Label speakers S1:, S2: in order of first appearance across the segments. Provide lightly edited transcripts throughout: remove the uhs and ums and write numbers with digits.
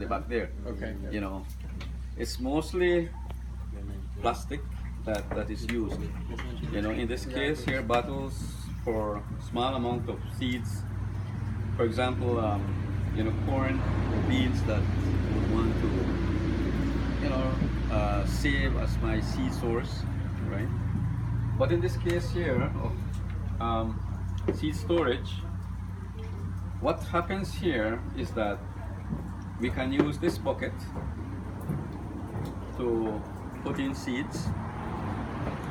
S1: the back there.
S2: Okay.
S1: You know, it's mostly plastic that is used. You know, in this case here, bottles for small amount of seeds. For example, you know, corn or beans that would want to, you know, save as my seed source, right? But in this case here of seed storage, what happens here is that we can use this bucket to put in seeds,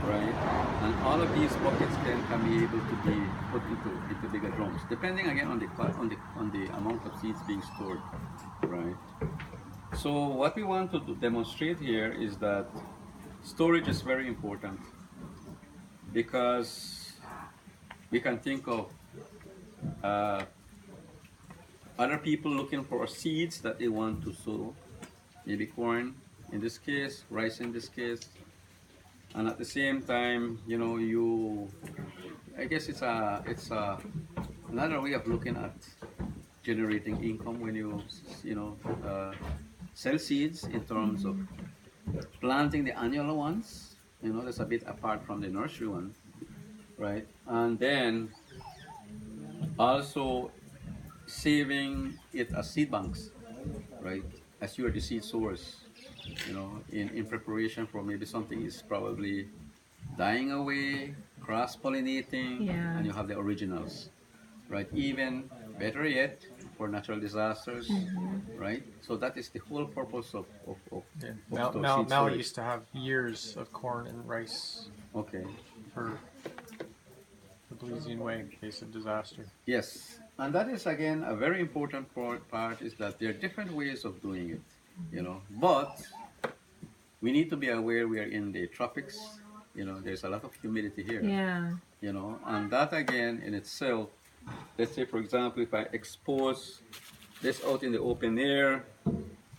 S1: right? And all of these buckets can be able to be put into bigger drums, depending again on the amount of seeds being stored, right? So what we want to demonstrate here is that storage is very important, because we can think of uh, other people looking for seeds that they want to sow, maybe corn in this case, rice in this case, and at the same time, you know, I guess it's another way of looking at generating income when you know, sell seeds in terms of planting the annual ones. You know, that's a bit apart from the nursery one, right? And then also saving it as seed banks, right? As you are the seed source, you know, in preparation for maybe something is probably dying away, cross-pollinating,
S3: Yeah.
S1: and you have the originals, right? Even better yet, for natural disasters, right? So that is the whole purpose of
S2: Yeah.
S1: those
S2: Mal
S1: seed storage.
S2: used to have years of corn and rice
S1: Okay.
S2: for the Belizean way in case of disaster.
S1: Yes, and that is again a very important part is that there are different ways of doing it, you know. But we need to be aware we are in the tropics. You know, there's a lot of humidity here.
S3: Yeah.
S1: You know, and that again in itself, let's say for example, if I expose this out in the open air,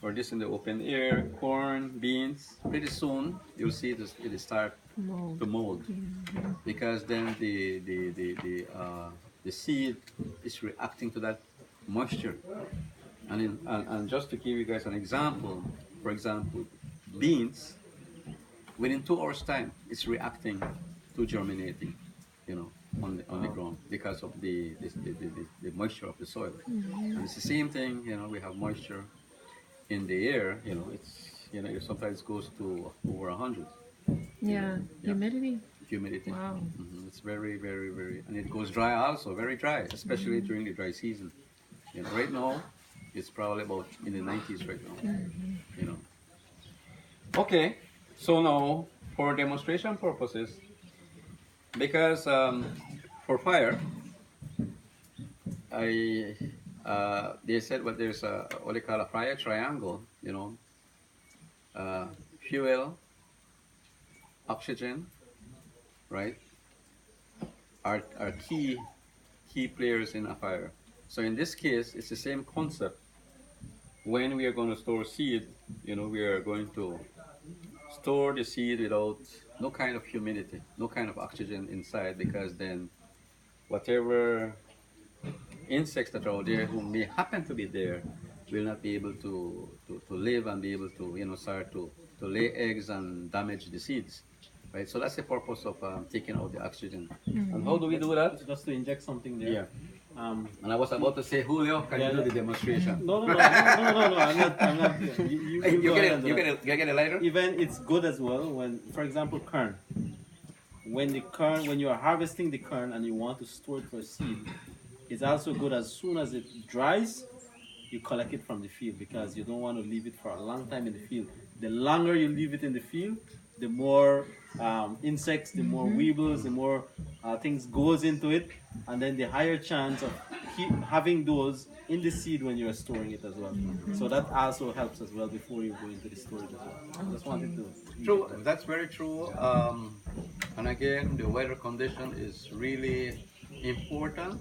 S1: or this in the open air, corn, beans, pretty soon you'll see this it start
S3: Mold.
S1: to mold, because then the seed is reacting to that moisture. And just to give you guys an example, for example, beans, within 2 hours time, it's reacting to germinating, you know, on the ground because of the moisture of the soil. And it's the same thing, you know, we have moisture in the air, you know, it sometimes goes to over 100.
S3: Yeah.
S1: Yeah.
S3: Humidity.
S1: Humidity.
S3: Wow.
S1: It's very, very, very, and it goes dry also, very dry, especially during the dry season. You know, right now, it's probably about in the 90s right now. You know. Okay, so now for demonstration purposes, because for fire, they said what there's what they call a fire triangle. You know, fuel, oxygen, right? Are key players in a fire. So in this case, it's the same concept. When we are going to store seed, you know, we are going to store the seed without no kind of humidity, no kind of oxygen inside, because then whatever insects that are out there who may happen to be there will not be able to live and be able to, you know, start to lay eggs and damage the seeds. Right, so that's the purpose of taking out the oxygen. And how do we do that?
S4: Just to inject something there.
S1: Yeah.
S4: Um,
S1: And I was about to say, Julio, can you do the demonstration?
S4: no, I'm not.
S1: You
S4: go ahead and do that.
S1: get a lighter?
S4: Even it's good as well when, for example, kern. When you are harvesting the kern and you want to store it for seed, it's also good as soon as it dries, you collect it from the field, because you don't want to leave it for a long time in the field. The longer you leave it in the field, the more insects, the more weevils, the more things goes into it, and then the higher chance of having those in the seed when you are storing it as well. So that also helps as well before you go into the storage as well. I just wanted to.
S1: True, that's very true. And again, the weather condition is really important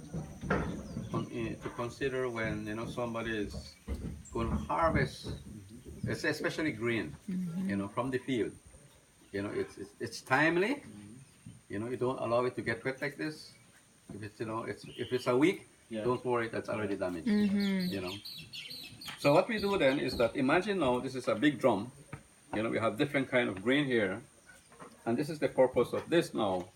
S1: to consider when, you know, somebody is going to harvest, especially grain, you know, from the field. You know, it's timely. You know, you don't allow it to get wet like this. If it's, you know, if it's a week,
S4: Yeah.
S1: don't worry, that's already damaged. You know, So what we do then is that imagine now this is a big drum. You know, we have different kind of grain here, and this is the purpose of this now.